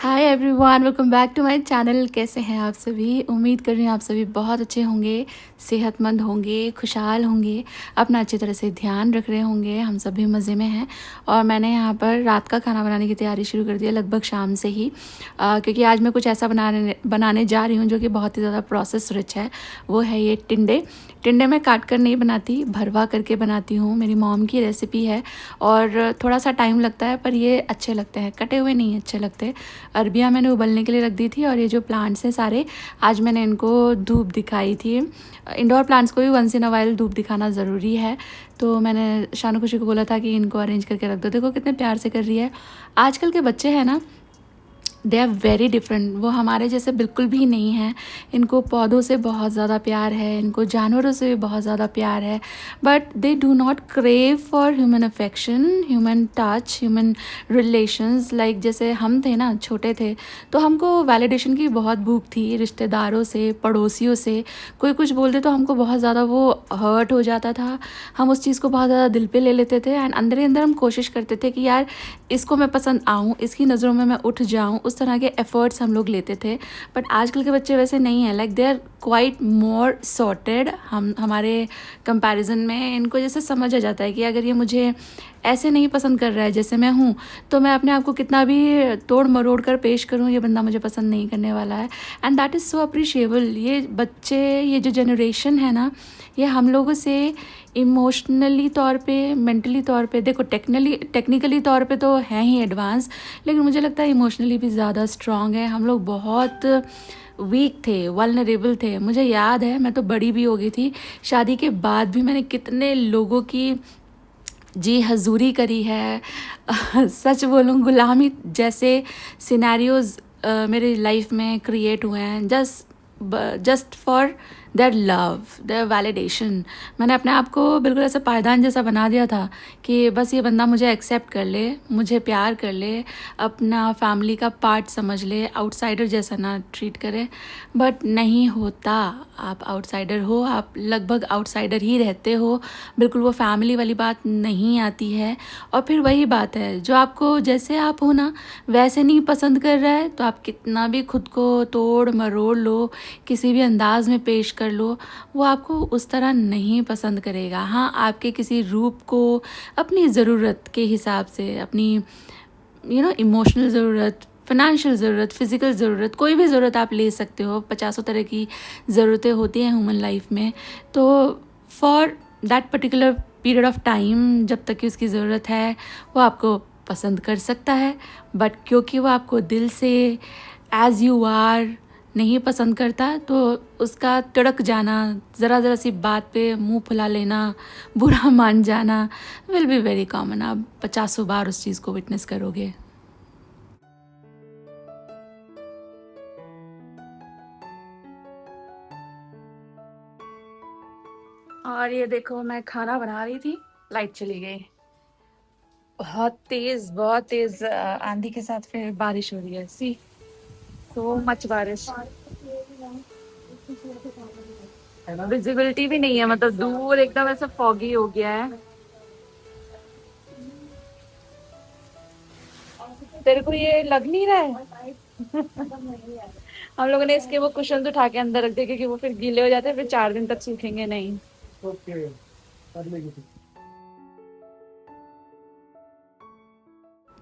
Hi everyone, welcome back to my channel. कैसे हैं आप सभी? उम्मीद कर रही हूँ आप सभी बहुत अच्छे होंगे, सेहतमंद होंगे, खुशहाल होंगे, अपना अच्छी तरह से ध्यान रख रहे होंगे। हम सभी मज़े में हैं और मैंने यहाँ पर रात का खाना बनाने की तैयारी शुरू कर दी है लगभग शाम से ही, क्योंकि आज मैं कुछ ऐसा बनाने जा रही हूँ जो कि बहुत ही ज़्यादा प्रोसेस रिच है। वो है ये टिंडे। टिंडे मैं काट कर नहीं बनाती, भरवा करके बनाती हूँ। मेरी मॉम की रेसिपी है और थोड़ा सा टाइम लगता है, पर ये अच्छे लगते हैं। कटे हुए नहीं अच्छे लगते। अरबिया मैंने उबलने के लिए रख दी थी और ये जो प्लांट्स हैं सारे, आज मैंने इनको धूप दिखाई थी। इंडोर प्लांट्स को भी वंस इन अ वाइल धूप दिखाना ज़रूरी है। तो मैंने शानू खुशी को बोला था कि इनको अरेंज करके रख दो। देखो कितने प्यार से कर रही है। आजकल के बच्चे हैं ना, दे आर वेरी डिफरेंट। वो हमारे जैसे बिल्कुल भी नहीं हैं। इनको पौधों से बहुत ज़्यादा प्यार है, इनको जानवरों से भी बहुत ज़्यादा प्यार है, but they do not crave for human affection, human touch, human relations. Like जैसे हम थे ना, छोटे थे, तो हमको वैलिडेशन की बहुत भूख थी, रिश्तेदारों से, पड़ोसियों से। कोई कुछ बोलते तो हमको बहुत ज़्यादा वो हर्ट हो जाता था। हम उस चीज़ को बहुत ज़्यादा दिल पे ले लेते थे एंड अंदर ही अंदर हम कोशिश करते थे कि यार इसको मैं पसंद आऊँ, इसकी नज़रों में मैं उठ जाऊँ। उस तरह के एफ़र्ट्स हम लोग लेते थे। बट आजकल के बच्चे वैसे नहीं हैं। Like they are quite more sorted. हमारे कंपैरिजन में इनको जैसे समझ आ जाता है कि अगर ये मुझे ऐसे नहीं पसंद कर रहा है जैसे मैं हूँ, तो मैं अपने आप को कितना भी तोड़ मरोड़ कर पेश करूँ, ये बंदा मुझे पसंद नहीं करने वाला है। And that is so appreciable. ये बच्चे, ये जो जनरेशन है ना, ये हम लोगों से इमोशनली तौर पे, मेंटली तौर पे, देखो टेक्निकली तौर पे तो हैं ही एडवांस, लेकिन मुझे लगता है इमोशनली भी ज़्यादा स्ट्रॉन्ग है। हम लोग बहुत वीक थे, वल्नरेबल थे। मुझे याद है, मैं तो बड़ी भी हो गई थी, शादी के बाद भी मैंने कितने लोगों की जी हजूरी करी है। सच बोलूँ, गुलामी जैसे सिनेरियोज़ मेरी लाइफ में क्रिएट हुए हैं just for their love, their validation. मैंने अपने आप को बिल्कुल ऐसा पायदान जैसा बना दिया था कि बस ये बंदा मुझे एक्सेप्ट कर ले, मुझे प्यार कर ले, अपना फैमिली का पार्ट समझ ले, आउटसाइडर जैसा ना ट्रीट करे। बट नहीं होता। आप आउटसाइडर हो, आप लगभग आउटसाइडर ही रहते हो। बिल्कुल वो फैमिली वाली बात नहीं आती है। और फिर वही बात है, जो आपको जैसे आप हो ना वैसे नहीं पसंद कर रहा है, तो आप कितना भी खुद को तोड़ मरोड़ लो, किसी भी अंदाज में पेश कर लो, वो आपको उस तरह नहीं पसंद करेगा। हाँ, आपके किसी रूप को अपनी ज़रूरत के हिसाब से, अपनी इमोशनल ज़रूरत, फाइनेंशियल ज़रूरत, फ़िज़िकल ज़रूरत, कोई भी ज़रूरत आप ले सकते हो। 50 तरह की ज़रूरतें होती हैं ह्यूमन लाइफ में। तो for that particular period of time, जब तक कि उसकी ज़रूरत है, वो आपको पसंद कर सकता है। बट क्योंकि वो आपको दिल से एज़ यू आर नहीं पसंद करता, तो उसका तड़क जाना, ज़रा सी बात पे मुंह फुला लेना, बुरा मान जाना विल बी वेरी कॉमन। आप 50 बार उस चीज़ को विटनेस करोगे। और ये देखो, मैं खाना बना रही थी, लाइट चली गई। बहुत तेज आंधी के साथ फिर बारिश हो रही है। सी, सो मच बारिश। विजिबिलिटी भी नहीं है, मतलब दूर एकदम ऐसा फॉगी हो गया है। तेरे को ये लग नहीं रहा है? हम लोगों ने इसके वो कुशन उठा के अंदर रख दिए, क्योंकि वो फिर गीले हो जाते हैं, फिर 4 दिन तक सूखेंगे नहीं।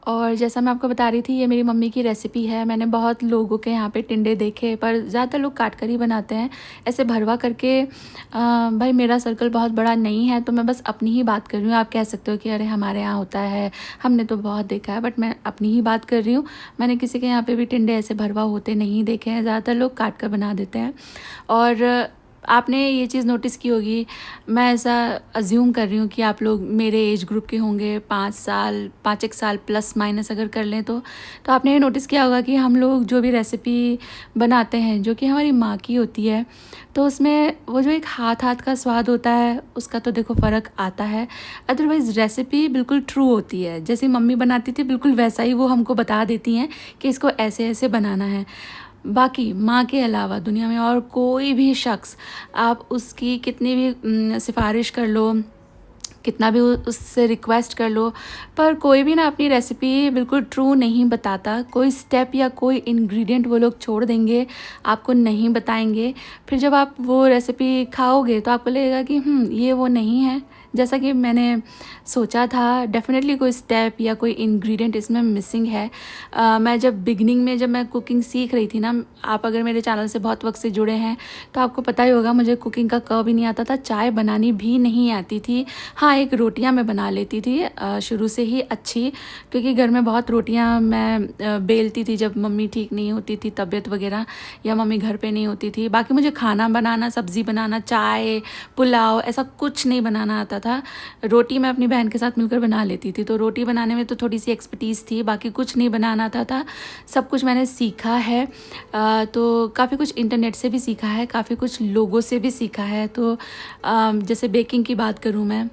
और जैसा मैं आपको बता रही थी, ये मेरी मम्मी की रेसिपी है। मैंने बहुत लोगों के यहाँ पे टिंडे देखे, पर ज़्यादातर लोग काट कर ही बनाते हैं, ऐसे भरवा करके। भाई मेरा सर्कल बहुत बड़ा नहीं है, तो मैं बस अपनी ही बात कर रही हूँ। आप कह सकते हो कि अरे हमारे यहाँ होता है, हमने तो बहुत देखा है, बट मैं अपनी ही बात कर रही हूँ। मैंने किसी के यहाँ पे भी टिंडे ऐसे भरवा होते नहीं देखे हैं। ज़्यादातर लोग काट कर बना देते हैं। और आपने ये चीज़ नोटिस की होगी, मैं ऐसा अज्यूम कर रही हूँ कि आप लोग मेरे एज ग्रुप के होंगे, 5 एक साल प्लस माइनस अगर कर लें तो आपने ये नोटिस किया होगा कि हम लोग जो भी रेसिपी बनाते हैं, जो कि हमारी माँ की होती है, तो उसमें वो जो एक हाथ हाथ का स्वाद होता है, उसका तो देखो फ़र्क आता है। अदरवाइज़ रेसिपी बिल्कुल ट्रू होती है, जैसी मम्मी बनाती थी बिल्कुल वैसा ही वो हमको बता देती हैं कि इसको ऐसे ऐसे बनाना है। बाकी माँ के अलावा दुनिया में और कोई भी शख्स, आप उसकी कितनी भी सिफारिश कर लो, कितना भी उससे रिक्वेस्ट कर लो, पर कोई भी ना अपनी रेसिपी बिल्कुल ट्रू नहीं बताता। कोई स्टेप या कोई इंग्रेडिएंट वो लोग छोड़ देंगे, आपको नहीं बताएंगे। फिर जब आप वो रेसिपी खाओगे तो आपको लगेगा कि ये वो नहीं है जैसा कि मैंने सोचा था। डेफिनेटली कोई स्टेप या कोई इंग्रेडिएंट इसमें मिसिंग है। मैं जब बिगनिंग में जब मैं कुकिंग सीख रही थी ना, आप अगर मेरे चैनल से बहुत वक्त से जुड़े हैं तो आपको पता ही होगा, मुझे कुकिंग का क भी नहीं आता था, चाय बनानी भी नहीं आती थी। हाँ, एक रोटियां मैं बना लेती थी शुरू से ही अच्छी, क्योंकि घर में बहुत रोटियां मैं बेलती थी जब मम्मी ठीक नहीं होती थी, तबीयत वगैरह, या मम्मी घर पे नहीं होती थी। बाकी मुझे खाना बनाना, सब्ज़ी बनाना, चाय, पुलाव, ऐसा कुछ नहीं बनाना आता था। रोटी मैं अपनी बहन के साथ मिलकर बना लेती थी, तो रोटी बनाने में तो थोड़ी सी एक्सपर्टीज़ थी, बाकी कुछ नहीं बनाना आता था। सब कुछ मैंने सीखा है। तो काफ़ी कुछ इंटरनेट से भी सीखा है, काफ़ी कुछ लोगों से भी सीखा है। तो जैसे बेकिंग की बात करूँ मैं,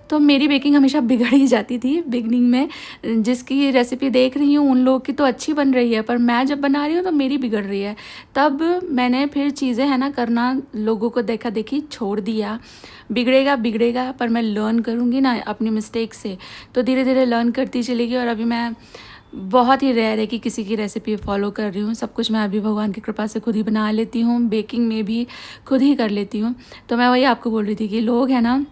तो मेरी बेकिंग हमेशा बिगड़ ही जाती थी बिगनिंग में। जिसकी रेसिपी देख रही हूँ उन लोगों की तो अच्छी बन रही है, पर मैं जब बना रही हूँ तो मेरी बिगड़ रही है। तब मैंने फिर चीज़ें है ना करना, लोगों को देखा देखी छोड़ दिया। बिगड़ेगा बिगड़ेगा, पर मैं लर्न करूँगी ना अपनी मिस्टेक से, तो धीरे धीरे लर्न करती चलेगी। और अभी मैं बहुत ही रेयर है कि किसी की रेसिपी फॉलो कर रही हूँ। सब कुछ मैं अभी भगवान की कृपा से खुद ही बना लेती हूँ, बेकिंग में भी खुद ही कर लेती हूँ। तो मैं वही आपको बोल रही थी कि लोग हैं ना,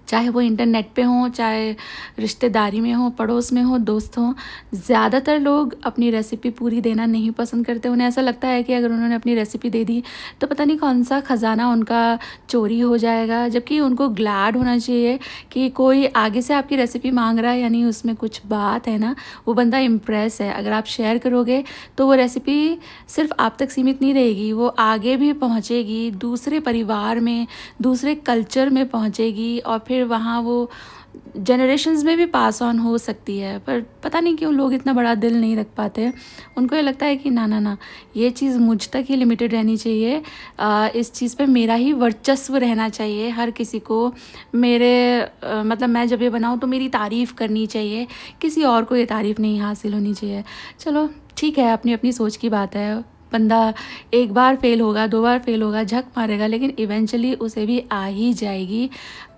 चाहे वो इंटरनेट पे हों, चाहे रिश्तेदारी में हो, पड़ोस में हो, दोस्त हों, ज़्यादातर लोग अपनी रेसिपी पूरी देना नहीं पसंद करते। उन्हें ऐसा लगता है कि अगर उन्होंने अपनी रेसिपी दे दी तो पता नहीं कौन सा ख़जाना उनका चोरी हो जाएगा। जबकि उनको ग्लैड होना चाहिए कि कोई आगे से आपकी रेसिपी मांग रहा है, यानी उसमें कुछ बात है ना, वो बंदा इम्प्रेस है। अगर आप शेयर करोगे तो वो रेसिपी सिर्फ आप तक सीमित नहीं रहेगी, वो आगे भी पहुँचेगी, दूसरे परिवार में, दूसरे कल्चर में पहुँचेगी, और फिर वहाँ वो जनरेशन्स में भी पास ऑन हो सकती है। पर पता नहीं क्यों लोग इतना बड़ा दिल नहीं रख पाते। उनको ये लगता है कि ना ना ना, ये चीज़ मुझ तक ही लिमिटेड रहनी चाहिए, इस चीज़ पे मेरा ही वर्चस्व रहना चाहिए। हर किसी को मेरे मतलब मैं जब ये बनाऊँ तो मेरी तारीफ़ करनी चाहिए, किसी और को ये तारीफ़ नहीं हासिल होनी चाहिए। चलो ठीक है, अपनी अपनी सोच की बात है। बंदा एक बार फेल होगा, दो बार फेल होगा, झक मारेगा, लेकिन इवेंचुअली उसे भी आ ही जाएगी।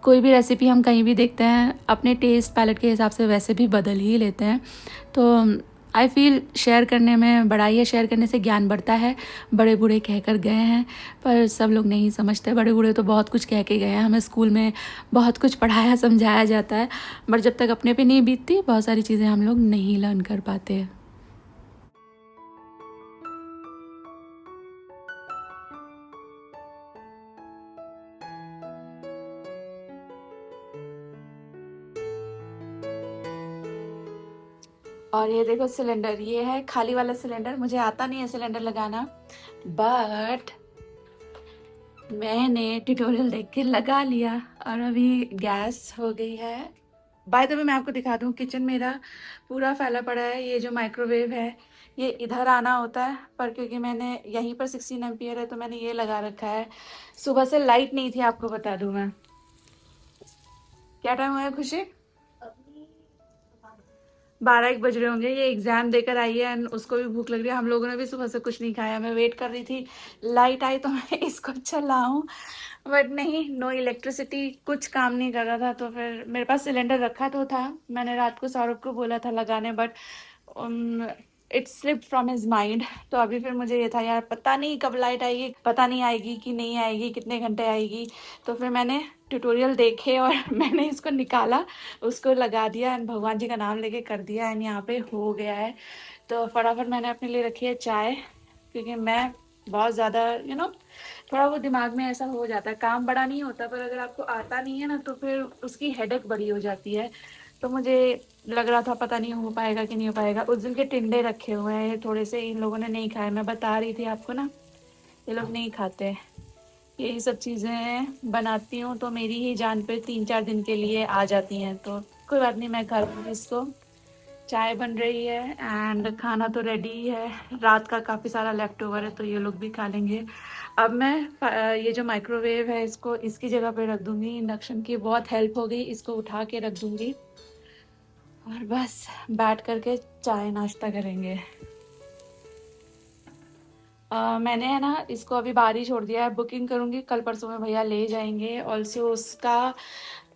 कोई भी रेसिपी हम कहीं भी देखते हैं, अपने टेस्ट पैलेट के हिसाब से वैसे भी बदल ही लेते हैं। तो आई फील शेयर करने में बड़ाई है, शेयर करने से ज्ञान बढ़ता है। बड़े बूढ़े कह कर गए हैं, पर सब लोग नहीं समझते। बड़े बूढ़े तो बहुत कुछ कह के गए हैं, हमें स्कूल में बहुत कुछ पढ़ाया समझाया जाता है, बट जब तक अपने पे नहीं बीतती बहुत सारी चीज़ें हम लोग नहीं लर्न कर पाते। और ये देखो सिलेंडर, ये है खाली वाला सिलेंडर। मुझे आता नहीं है सिलेंडर लगाना, बट मैंने ट्यूटोरियल देख के लगा लिया और अभी गैस हो गई है। बाय द वे मैं आपको दिखा दूं, किचन मेरा पूरा फैला पड़ा है। ये जो माइक्रोवेव है ये इधर आना होता है, पर क्योंकि मैंने यहीं पर 16 एम्पियर है तो मैंने ये लगा रखा है। सुबह से लाइट नहीं थी, आपको बता दूं मैं। क्या टाइम हुआ है खुशी? 12-1 बज रहे होंगे। ये एग्जाम देकर आई है एंड उसको भी भूख लग रही है। हम लोगों ने भी सुबह से कुछ नहीं खाया। मैं वेट कर रही थी लाइट आई तो मैं इसको चलाऊं, बट नहीं, नो इलेक्ट्रिसिटी, कुछ काम नहीं कर रहा था। तो फिर मेरे पास सिलेंडर रखा तो था, मैंने रात को सौरभ को बोला था लगाने, but it slip from his mind. तो अभी फिर मुझे ये था यार, पता नहीं कब लाइट आएगी, पता नहीं आएगी कि नहीं आएगी, कितने घंटे आएगी। तो फिर मैंने ट्यूटोरियल देखे और मैंने इसको निकाला, उसको लगा दिया एंड भगवान जी का नाम लेके कर दिया एंड यहाँ पे हो गया है। तो फटाफट मैंने अपने लिए रखी है चाय, क्योंकि मैं बहुत ज़्यादा थोड़ा वो दिमाग में ऐसा हो जाता है। काम बड़ा नहीं होता, पर अगर आपको आता नहीं है ना तो फिर उसकी हेडेक बड़ी हो जाती है। तो मुझे लग रहा था पता नहीं हो पाएगा कि नहीं हो पाएगा। उस दिन के टिंडे रखे हुए हैं थोड़े से, इन लोगों ने नहीं खाए। मैं बता रही थी आपको ना, ये लोग नहीं खाते। यही सब चीज़ें बनाती हूँ तो मेरी ही जान पे 3-4 दिन के लिए आ जाती हैं। तो कोई बात नहीं, मैं खा लूँगी इसको। चाय बन रही है एंड खाना तो रेडी ही है। रात का काफ़ी सारा लेफ्ट ओवर है तो ये लोग भी खा लेंगे। अब मैं ये जो माइक्रोवेव है इसको इसकी जगह पे रख दूँगी। इंडक्शन की बहुत हेल्प हो गई, इसको उठा के रख दूँगी और बस बैठ करके चाय नाश्ता करेंगे। मैंने है ना इसको अभी बाहर ही छोड़ दिया है। बुकिंग करूँगी, कल परसों में भैया ले जाएंगे। ऑल्सो उसका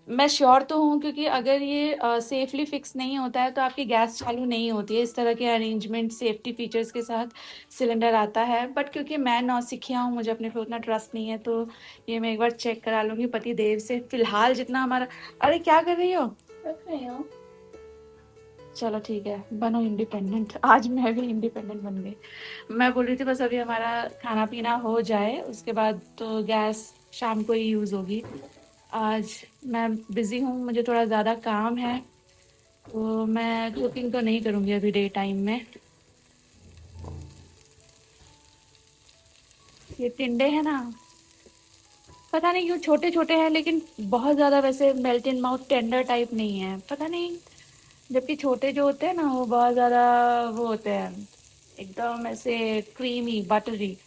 मैं श्योर तो हूँ, क्योंकि अगर ये सेफली फिक्स नहीं होता है तो आपकी गैस चालू नहीं होती है। इस तरह के अरेंजमेंट सेफ्टी फीचर्स के साथ सिलेंडर आता है, बट क्योंकि मैं नौसिखिया हूँ, मुझे अपने पे उतना ट्रस्ट नहीं है, तो ये मैं एक बार चेक करा लूँगी पति देव से। फिलहाल जितना हमारा, अरे क्या कर रही हो? रख रही हूँ। चलो ठीक है, बनो इंडिपेंडेंट। आज मैं भी इंडिपेंडेंट बन गई। मैं बोल रही थी बस अभी हमारा खाना पीना हो जाए, उसके बाद तो गैस शाम को ही यूज़ होगी। आज मैं बिज़ी हूँ, मुझे थोड़ा ज़्यादा काम है, तो मैं कुकिंग तो नहीं करूँगी अभी डे टाइम में। ये टिंडे हैं ना, पता नहीं क्यों छोटे छोटे हैं, लेकिन बहुत ज़्यादा वैसे melt in mouth tender type नहीं है, पता नहीं। जबकि छोटे जो होते हैं ना वो बहुत ज़्यादा वो होते हैं, एकदम ऐसे क्रीमी बटरी।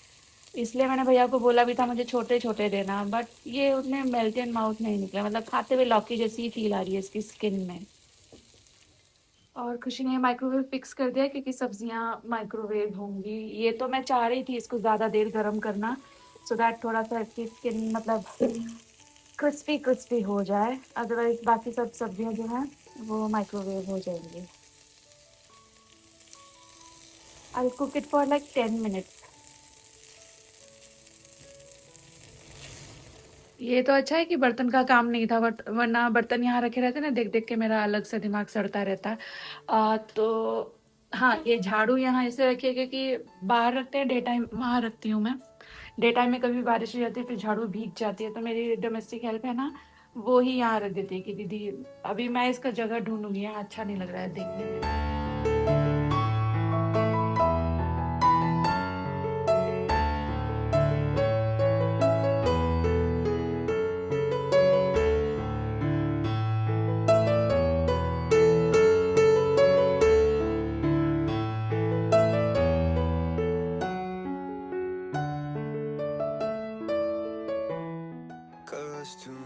इसलिए मैंने भैया को बोला भी था मुझे छोटे छोटे देना, बट ये उतने मेल्ट इन माउथ नहीं निकले, मतलब खाते हुए लौकी जैसी ही फील आ रही है इसकी स्किन में। और खुशी ने माइक्रोवेव फिक्स कर दिया क्योंकि सब्जियां माइक्रोवेव होंगी। ये तो मैं चाह रही थी इसको ज़्यादा देर गर्म करना, सो दैट थोड़ा सा इसकी स्किन मतलब क्रिस्पी क्रिस्पी हो जाए, अदरवाइज बाकी सब सब्जियां जो हैं वो माइक्रोवेव हो जाएंगी। I cook it for like 10 minutes. ये तो अच्छा है कि बर्तन का काम नहीं था, बट वरना बर्तन यहाँ रखे रहते ना, देख देख के मेरा अलग से दिमाग सड़ता रहता है। तो हाँ, ये झाड़ू यहाँ ऐसे रखिए क्योंकि बाहर रखते हैं, डे टाइम वहाँ रखती हूँ मैं। डे टाइम में कभी बारिश हो जाती है फिर झाड़ू भीग जाती है, तो मेरी डोमेस्टिक हेल्प है ना, वो ही यहाँ रख देती है कि दीदी अभी मैं इसका जगह ढूंढूंगी, यहाँ अच्छा नहीं लग रहा है देखने में। Colors too